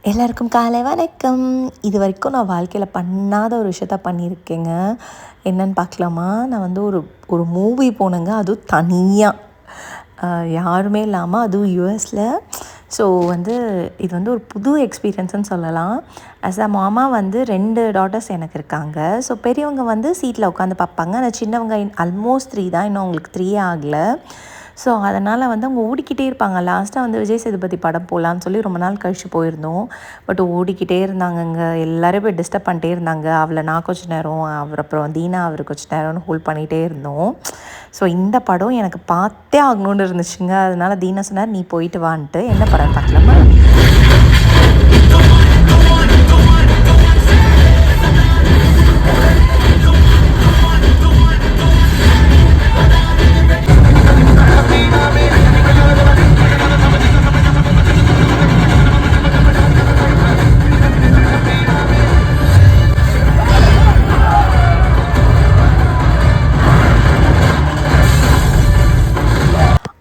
எல்லாருக்கும் காலை வணக்கம். இது வரைக்கும் நான் வாழ்க்கையில் பண்ணாத ஒரு விஷயத்த பண்ணியிருக்கேங்க. என்னன்னு பார்க்கலாமா? நான் வந்து ஒரு ஒரு மூவி போனேங்க. அதுவும் தனியாக யாருமே இல்லாமல், அதுவும் யுஎஸில். ஸோ வந்து இது வந்து ஒரு புது எக்ஸ்பீரியன்ஸ்னு சொல்லலாம். ஆஸ் அ மாமா வந்து 2 டாட்டர்ஸ் எனக்கு இருக்காங்க. ஸோ பெரியவங்க வந்து சீட்டில் உட்காந்து பார்ப்பாங்க. ஆனால் சின்னவங்க ஆல்மோஸ்ட் 3 தான், இன்னும் அவங்களுக்கு 3 ஆகலை. ஸோ அதனால் வந்து அவங்க ஓடிக்கிட்டே இருப்பாங்க. லாஸ்ட்டாக வந்து விஜய் சேதுபதி படம் போகலான்னு சொல்லி ரொம்ப நாள் கழித்து போயிருந்தோம். பட் ஓடிக்கிட்டே இருந்தாங்கங்க. எல்லோரும் போய் டிஸ்டர்ப் பண்ணிட்டே இருந்தாங்க. அவளை நான் கொஞ்சம் நேரம், அப்புறம் தீனா அவர் கொஞ்சம் நேரம்னு ஹோல்ட் பண்ணிகிட்டே இருந்தோம். ஸோ இந்த படம் எனக்கு பார்த்தே ஆகணும்னு இருந்துச்சுங்க. அதனால தீனா சொன்னார், நீ போயிட்டு வான்ட்டு. என்ன படம் பார்க்கலாமா?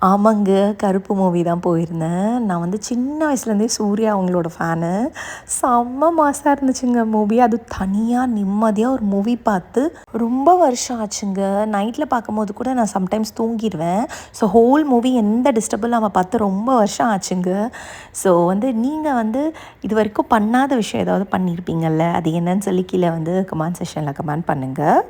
ஆமாங்க. கருப்பு மூவி தான் போயிருந்தேன். நான் வந்து சின்ன வயசுலேருந்தே சூர்யா அவங்களோட ஃபேனு. செம்ம மாஸாக இருந்துச்சுங்க மூவி. அதுவும் தனியாக நிம்மதியாக ஒரு மூவி பார்த்து ரொம்ப வருஷம் ஆச்சுங்க. நைட்டில் பார்க்கும்போது கூட நான் சம்டைம்ஸ் தூங்கிடுவேன். ஸோ ஹோல் மூவி எந்த டிஸ்டர்பும் இல்லாமல் பார்த்து ரொம்ப வருஷம் ஆச்சுங்க. ஸோ வந்து நீங்கள் வந்து இது வரைக்கும் பண்ணாத விஷயம் ஏதாவது பண்ணியிருப்பீங்கள்ல, அது என்னன்னு சொல்லி கீழே வந்து கமெண்ட் செக்ஷனில் கமெண்ட் பண்ணுங்கள்.